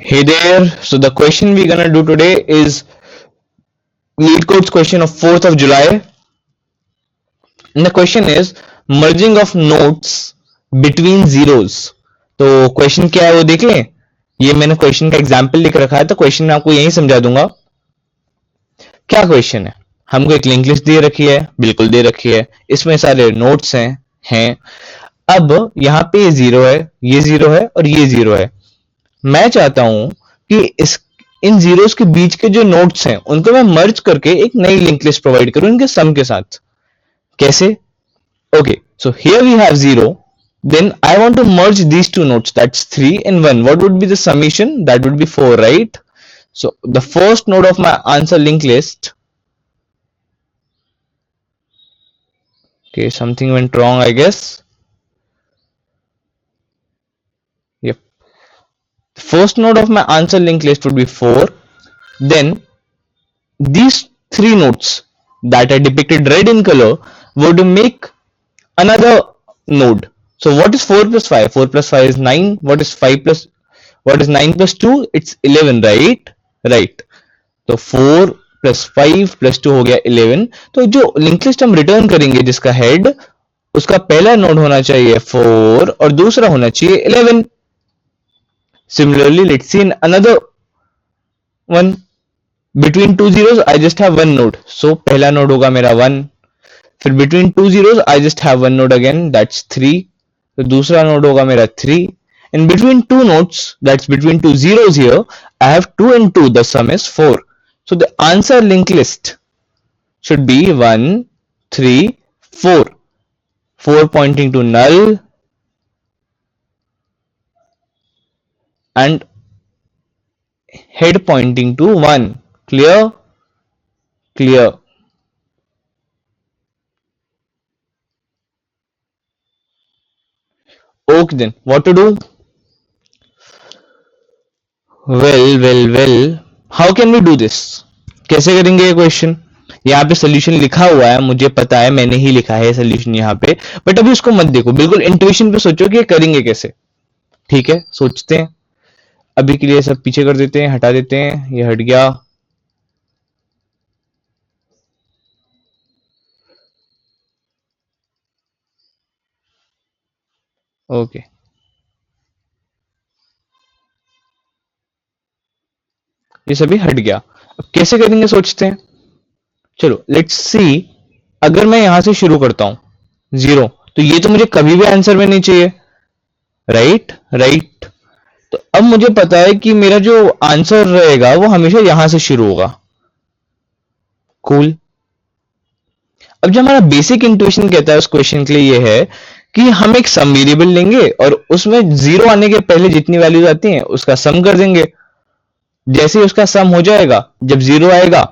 Hey there. So the question we're gonna do today is Lead Code's question of 4th of July. And the question is merging of notes between zeros. तो question क्या है वो देख लें. ये मैंने question का example लिख रखा है तो क्वेश्चन मैं आपको यही समझा दूंगा. क्या क्वेश्चन है? हमको एक लिंक लिस्ट दे रखी है, बिल्कुल दे रखी है, इसमें सारे नोट्स हैं. अब यहाँ पे ये जीरो है, ये जीरो है और ये जीरो है. मैं चाहता हूं कि इस इन जीरोस के बीच के जो नोट्स हैं उनको मैं मर्ज करके एक नई लिंक लिस्ट प्रोवाइड करूं इनके सम के साथ. कैसे? Okay, so here we have zero, then I want to merge these two notes, that's 3 and 1. What would be the summation? That would be 4, right? So the first node of my answer linked list, okay, something went wrong I guess. Yep, the first node of my answer linked list would be 4. Then these three nodes that are depicted red in color would make another node. So what is 4 plus 5? 4 plus 5 is 9. What is 9 plus 2? It's 11, right? Right. तो 4 plus 5 plus 2 हो गया 11. तो जो link list हम return करेंगे जिसका head, उसका पहला नोड होना चाहिए 4 और दूसरा होना चाहिए 11. Similarly, let's see in another one. Between two zeros I just have one node, so पहला नोड होगा मेरा 1. फिर between two zeros I just have one node again, that's 3. तो दूसरा नोड होगा मेरा 3. And between two nodes, that's between two zeros here, I have 2 and 2, the sum is 4. So the answer linked list should be 1, 3, 4. 4 pointing to null and head pointing to 1. Clear? Clear. Okay, then what to do? Well, how can we do this? कैसे करेंगे ये question? यहाँ पे solution लिखा हुआ है, मुझे पता है, मैंने ही लिखा है सोल्यूशन यहाँ पे, बट अभी उसको मत देखो, बिल्कुल इंट्यूशन पे सोचो कि ये करेंगे कैसे. ठीक है, सोचते हैं. अभी के लिए सब पीछे कर देते हैं, हटा देते हैं, ये हट गया. ओके, ये सभी हट गया. अब कैसे करेंगे सोचते हैं. चलो लेट्स सी. अगर मैं यहां से शुरू करता हूं 0, तो ये तो मुझे कभी भी आंसर में नहीं चाहिए, राइट? राइट. तो अब मुझे पता है कि मेरा जो आंसर रहेगा वो हमेशा यहां से शुरू होगा. कूल. अब जो हमारा बेसिक इंट्यूशन कहता है उस क्वेश्चन के लिए ये है कि हम एक सम वेरिएबल लेंगे और उसमें जीरो आने के पहले जितनी वैल्यूज आती हैं उसका सम कर देंगे. जैसे ही उसका सम हो जाएगा, जब जीरो आएगा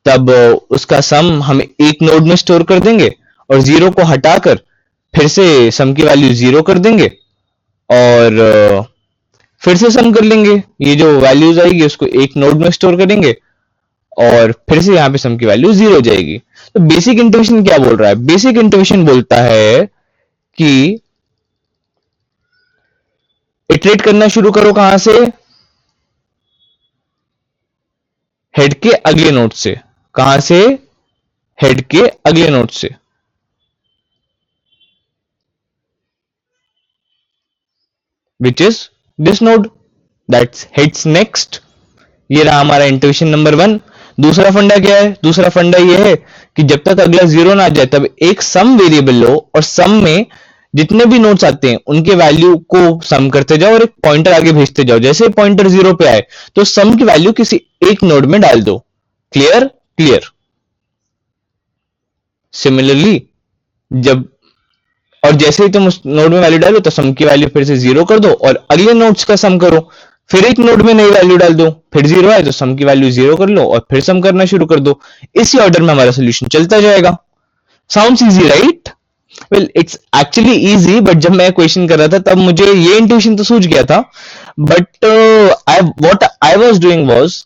तब उसका सम हम एक नोड में स्टोर कर देंगे और जीरो को हटाकर फिर से सम की वैल्यू जीरो कर देंगे और फिर से सम कर लेंगे. ये जो वैल्यूज आएगी उसको एक नोड में स्टोर करेंगे और फिर से यहाँ पे सम की वैल्यू जीरो हो जाएगी. तो बेसिक इंट्यूशन क्या बोल रहा है? बेसिक इंट्यूशन बोलता है कि इटरेट करना शुरू करो. कहां से? हेड के अगले नोड से. कहां से? हेड के अगले नोड से. Which is this node, that's heads next. ये रहा हमारा इंट्यूशन नंबर 1. दूसरा फंडा क्या है? दूसरा फंडा ये है कि जब तक अगला जीरो ना आ जाए तब एक सम वेरिएबल लो और सम में जितने भी नोट्स आते हैं उनके वैल्यू को सम करते जाओ और एक पॉइंटर आगे भेजते जाओ. जैसे पॉइंटर जीरो पे आए तो सम की वैल्यू किसी एक नोड में डाल दो. क्लियर? क्लियर. सिमिलरली जब और जैसे ही तुम उस नोड में वैल्यू डालो तो सम की वैल्यू फिर से जीरो कर दो और अगले नोड्स का सम करो. फिर एक नोड में नई वैल्यू डाल दो, फिर जीरो आए तो सम की वैल्यू जीरो कर लो और फिर सम करना शुरू कर दो. इसी ऑर्डर में हमारा सोल्यूशन चलता जाएगा. Sounds easy, right? Well, it's actually easy, but जब मैं क्वेश्चन कर रहा था तब मुझे ये इंट्यूशन तो सूझ गया था. But what I was doing was,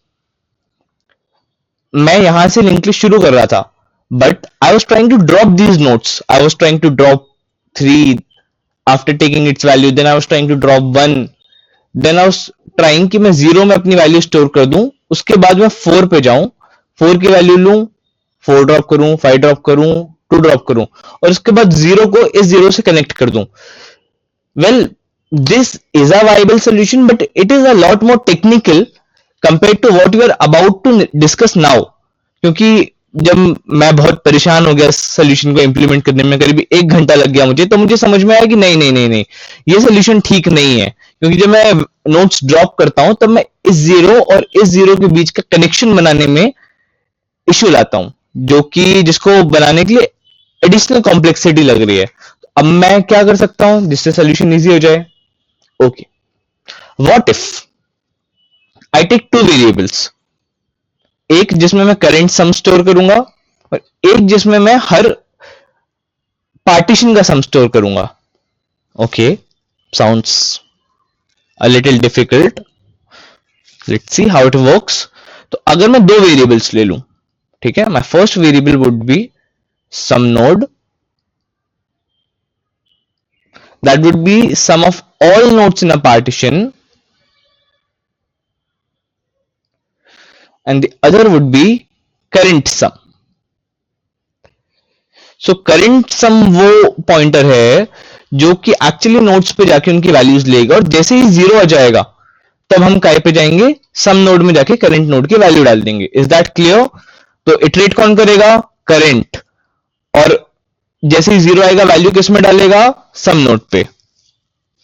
मैं यहां से लिंक लिस्ट शुरू कर रहा था, but I was trying to drop these notes. I was trying to drop 3 after taking its value, then I was trying to drop 1, then I was trying कि मैं 0 में अपनी वैल्यू स्टोर कर दूं, उसके बाद मैं 4 पे जाऊं, 4 की वैल्यू लूं, 4 ड्रॉप करूं, 5 ड्रॉप करूं, 2 ड्रॉप करूं और उसके बाद 0 को इस 0 से कनेक्ट कर दूं. Well, this is a viable solution, but it is a lot more technical compared to what we are about to discuss now. क्योंकि जब मैं बहुत परेशान हो गया सोल्यूशन को इंप्लीमेंट करने में, करीब 1 घंटा लग गया मुझे, तो मुझे समझ में आया कि नहीं नहीं नहीं नहीं, ये सोल्यूशन ठीक नहीं है. क्योंकि जब मैं नोट्स ड्रॉप करता हूं तब मैं इस 0 और इस 0 के बीच का कनेक्शन बनाने में इश्यू लाता हूं, जो कि जिसको बनाने के लिए एडिशनल कॉम्प्लेक्सिटी लग रही है. अब मैं क्या कर सकता हूं जिससे सोल्यूशन इजी हो जाए? Okay, what if I take 2 variables, एक जिसमें मैं करंट सम स्टोर करूंगा और एक जिसमें मैं हर पार्टीशन का सम स्टोर करूंगा. Okay, sounds a little difficult, let's see how it works. तो अगर मैं 2 वेरिएबल्स ले लूं, ठीक है, my first variable would be sum node, that would be sum of all nodes in a partition, and the other would be current sum. So current sum वो pointer है जो कि एक्चुअली नोड्स पे जाके उनकी वैल्यूज लेगा, और जैसे ही 0 आ जाएगा तब हम काय पे जाएंगे, सम नोड में जाके करंट नोड की वैल्यू डाल देंगे. Is that clear? तो इटरेट कौन करेगा? करंट. और जैसे ही 0 आएगा वैल्यू किस में डालेगा? सम नोड पे.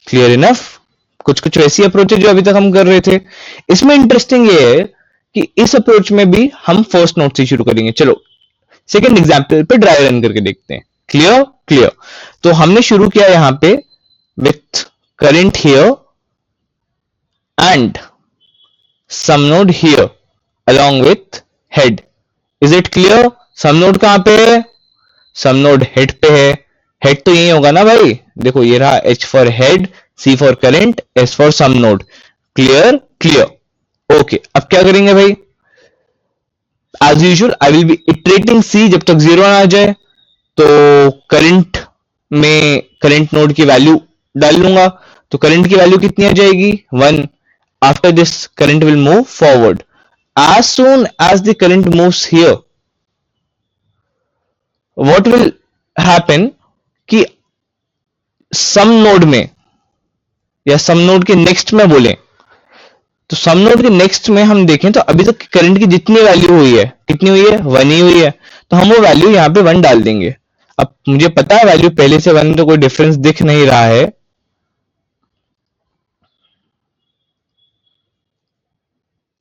Clear enough? कुछ कुछ वैसी अप्रोच है जो अभी तक हम कर रहे थे. इसमें इंटरेस्टिंग ये है कि इस अप्रोच में भी हम फर्स्ट नोड से शुरू करेंगे. चलो सेकंड एग्जांपल पे ड्राई रन करके देखते हैं. क्लियर? क्लियर. तो हमने शुरू किया यहां पे with current here and sum node here along with head. Is it clear? Sum node कहां पे है? सम नोड हेड पे है. हेड तो यही होगा ना भाई, देखो ये रहा H for head, C for current, S for sum node. Clear? Clear. Okay, अब क्या करेंगे भाई? As usual I will be iterating C जब तक 0 ना आ जाए. तो करंट में करंट नोड की वैल्यू डाल लूंगा. तो करंट की वैल्यू कितनी आ जाएगी? 1. After this current will move forward. As soon as the current moves here, what will happen कि सम नोड में या सम नोड के नेक्स्ट में बोले तो सम नोड के नेक्स्ट में हम देखें तो अभी तक करंट की जितनी वैल्यू हुई है, कितनी हुई है? 1 ही हुई है. तो हम वो वैल्यू यहां पे 1 डाल देंगे. अब मुझे पता है वैल्यू पहले से 1, तो कोई डिफरेंस दिख नहीं रहा है.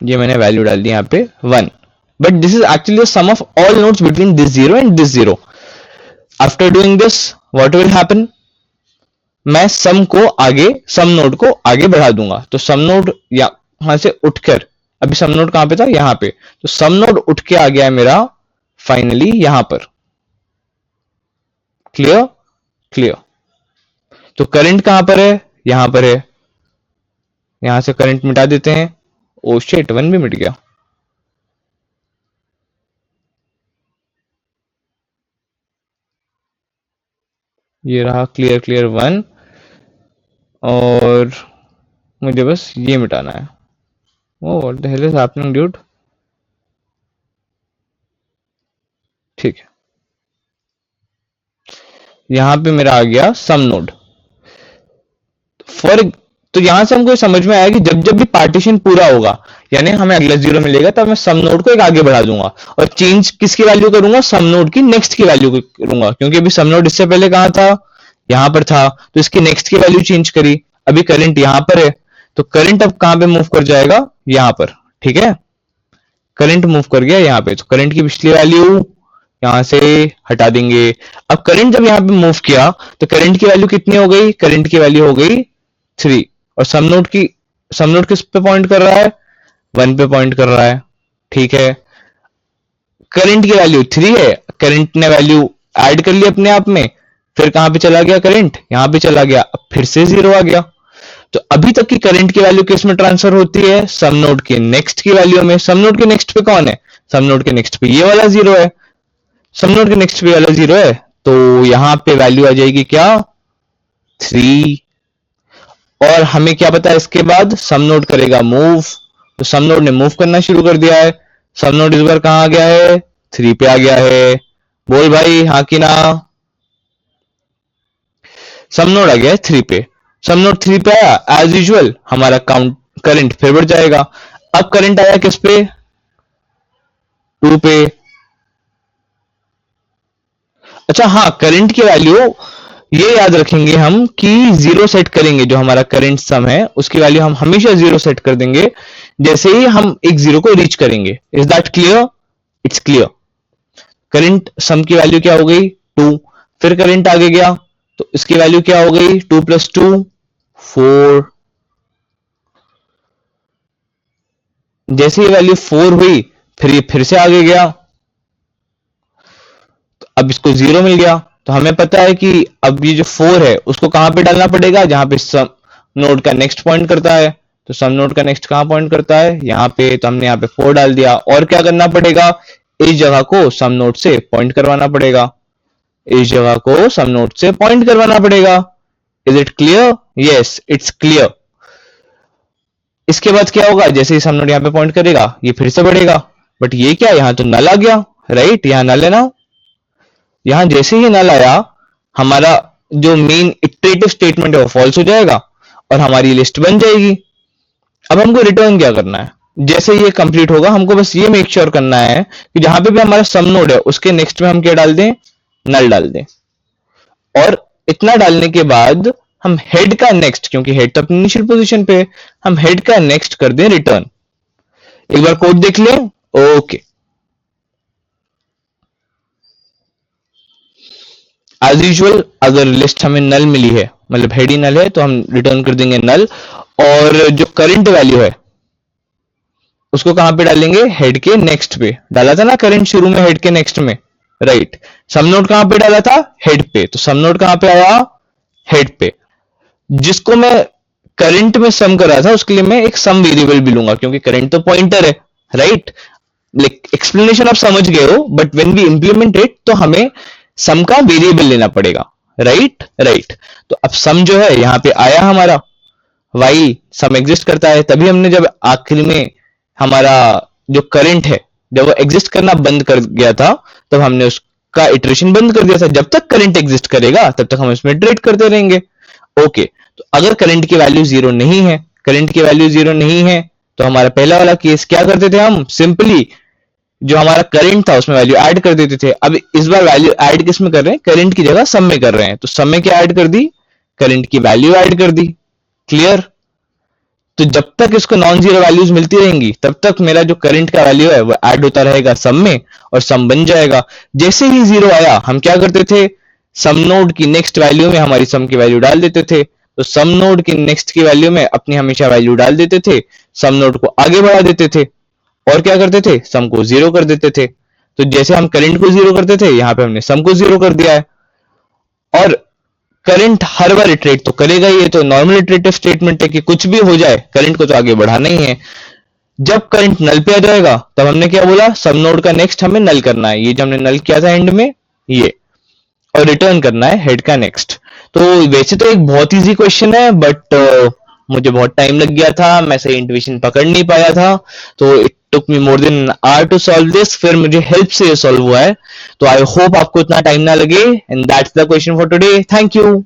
ये मैंने वैल्यू डाल दी यहां पे 1, but this is actually sum of all nodes between this 0 and this 0. After doing this what will happen? मैं सम को आगे, सम नोड को आगे बढ़ा दूंगा. तो सम नोड यहां से उठकर, अभी सम नोड कहां पे था? यहां पे. तो सम नोड उठ के आ गया है मेरा फाइनली यहां पर. क्लियर? क्लियर. तो करंट कहां पर है? यहां पर है. यहां से करंट मिटा देते हैं. ओ शिट, 1 भी मिट गया. ये रहा क्लियर क्लियर 1, और मुझे बस ये मिटाना है. Oh what the hell is happening dude. ठीक है, यहां पे मेरा आ गया सम नोड. फॉर तो यहां से हमको समझ में आया कि जब जब भी पार्टीशन पूरा होगा, यानी हमें अगला 0 मिलेगा, तब मैं सम नोड को एक आगे बढ़ा दूंगा और चेंज किसकी वैल्यू करूंगा? सम नोड की नेक्स्ट की वैल्यू करूंगा. क्योंकि अभी सम नोड इससे पहले कहां था? यहां पर था. तो इसकी नेक्स्ट की वैल्यू चेंज करी. अभी करंट यहां पर है, तो करंट अब कहां पे मूव कर जाएगा? यहां पर. ठीक है, करंट मूव कर गया यहां पे. तो करंट की पिछली वैल्यू यहां से हटा देंगे. अब करंट जब यहां पे मूव किया तो करंट की वैल्यू कितनी हो गई? करंट की वैल्यू हो गई 3. और सम नोड किस पे पॉइंट कर रहा है? 1 पे पॉइंट कर रहा है. ठीक है, करंट की वैल्यू 3 है. करंट ने वैल्यू ऐड कर ली अपने आप में. फिर कहां पे चला गया करंट? यहां पे चला गया. अब फिर से 0 आ गया. तो अभी तक की करंट की वैल्यू किस में ट्रांसफर होती है? सम नोड के नेक्स्ट की वैल्यू में. सम नोड के नेक्स्ट पे कौन है? सम नोड के नेक्स्ट पे ये वाला 0 है. सम नोड के नेक्स्ट पे वाला 0 है, तो यहां पे वैल्यू आ जाएगी क्या? 3. और हमें क्या पता है इसके बाद सम नोड करेगा मूव, तो सम नोड ने मूव करना शुरू कर दिया है। सम नोड इस बार कहां आ गया है, 3 पे आ गया है। बोल भाई हाँ कि ना। सम नोड आ गया है 3 पे। सम नोड 3 पे आया, एज यूजुअल हमारा काउंट करंट फिर बढ़ जाएगा। अब करंट आया किस पे, 2 पे। अच्छा हाँ, करंट की वैल्यू ये याद रखेंगे हम कि जीरो सेट करेंगे, जो हमारा करंट सम है उसकी वैल्यू हम हमेशा जीरो सेट कर देंगे जैसे ही हम एक जीरो को रीच करेंगे। Is that clear? It's clear. Current सम की वैल्यू क्या हो गई, 2। फिर करंट आगे गया तो इसकी वैल्यू क्या हो गई, 2 + 2 4। जैसे ही वैल्यू 4 हुई फिर ये फिर से आगे गया, तो अब इसको जीरो मिल गया। तो हमें पता है कि अब ये जो 4 है उसको कहां पे डालना पड़ेगा, जहां पे सम नोड का नेक्स्ट पॉइंट करता है। तो सम नोड का नेक्स्ट कहां पॉइंट करता है, यहाँ पे। तो हमने यहाँ पे 4 डाल दिया। और क्या करना पड़ेगा, इस जगह को सम नोड से पॉइंट करवाना पड़ेगा। इस जगह को सम नोड से पॉइंट करवाना पड़ेगा। Is it clear? Yes, it's clear. इसके बाद क्या होगा, जैसे ही सम नोड यहाँ पे पॉइंट करेगा ये फिर से बढ़ेगा। बट ये क्या, यहाँ तो नल आ गया, राइट? यहाँ नल है ना। यहां जैसे ही नल आया, हमारा जो मेन इटरेटिव स्टेटमेंट है वो फॉल्स हो जाएगा और हमारी लिस्ट बन जाएगी। अब हमको रिटर्न क्या करना है, जैसे ये कंप्लीट होगा हमको बस ये मेक श्योर करना है कि जहां पे भी हमारा सम नोड है उसके नेक्स्ट में हम क्या डाल दें, नल डाल दें। और इतना डालने के बाद हम हेड का नेक्स्ट, क्योंकि हेड तो अपनी इनिशियल पोजीशन पे, हम हेड का नेक्स्ट कर दें रिटर्न। एक बार कोड देख लें। ओके, एज यूजुअल अगर लिस्ट हमें नल मिली है, मतलब हेड ही नल है, तो हम रिटर्न कर देंगे नल। और जो करंट वैल्यू है उसको कहां पे डालेंगे, हेड के नेक्स्ट पे। डाला था ना करंट शुरू में हेड के नेक्स्ट में, राइट। सम नोड कहां पे डाला था, हेड पे। तो सम नोड कहां पे आया, हेड पे। जिसको मैं करंट में सम कर रहा था उसके लिए मैं एक सम वेरिएबल भी लूंगा, क्योंकि करंट तो पॉइंटर है, राइट। एक्सप्लेनेशन आप समझ गए हो, but when we implement it तो हमें सम का वेरिएबल लेना पड़ेगा, राइट राइट। तो अब सम जो है यहाँ पे आया हमारा, वाई सम एग्जिस्ट करता है। तभी हमने जब आखिर में हमारा जो करंट है जब वो एग्जिस्ट करना बंद कर गया था, तब हमने उसका इटरेशन बंद कर दिया था। जब तक करंट एग्जिस्ट करेगा तब तक हम इसमें इटरेट करते रहेंगे। ओके, तो अगर करंट की वैल्यू जीरो नहीं है, करंट की वैल्यू जीरो नहीं है, तो हमारा पहला वाला केस क्या करते थे, हम सिंपली जो हमारा करंट था उसमें वैल्यू ऐड कर देते थे। अब इस बार वैल्यू ऐड किस में कर रहे हैं, करंट की जगह सम में कर रहे हैं। तो सम में क्या ऐड कर दी, करंट की वैल्यू ऐड कर दी। क्लियर? तो जब तक इसको नॉन जीरो वैल्यूज मिलती रहेंगी तब तक मेरा जो करंट का वैल्यू है वो ऐड होता रहेगा सम में, और सम बन जाएगा। जैसे ही जीरो आया हम क्या करते थे, सम नोड की नेक्स्ट वैल्यू में हमारी सम की वैल्यू डाल देते थे। तो सम नोड की नेक्स्ट की वैल्यू में अपनी हमेशा वैल्यू डाल देते थे, सम नोड को आगे बढ़ा देते थे, और क्या करते थे, सम को जीरो कर देते थे। तो जैसे हम करंट को जीरो करते थे, यहां पे हमने सम को जीरो कर दिया है। और करंट हर बार इटरेट तो करेगा ही, ये तो नॉर्मल इटरेटिव स्टेटमेंट है कि कुछ भी हो जाए करंट को तो आगे बढ़ाना ही है। जब करंट नल पे आ जाएगा तब हमने क्या बोला, सब नोड का नेक्स्ट हमें नल करना है, ये जो हमने नल किया था एंड में ये, और रिटर्न करना है हेड का नेक्स्ट। तो वैसे तो एक बहुत इजी क्वेश्चन है, बट मुझे बहुत टाइम लग गया था, मैं सही इंट्यूशन पकड़ नहीं पाया था, तो it took me more than hour to solve this. फिर मुझे हेल्प से ये सॉल्व हुआ है, तो आई होप आपको इतना टाइम ना लगे। And that's the question for today. Thank you.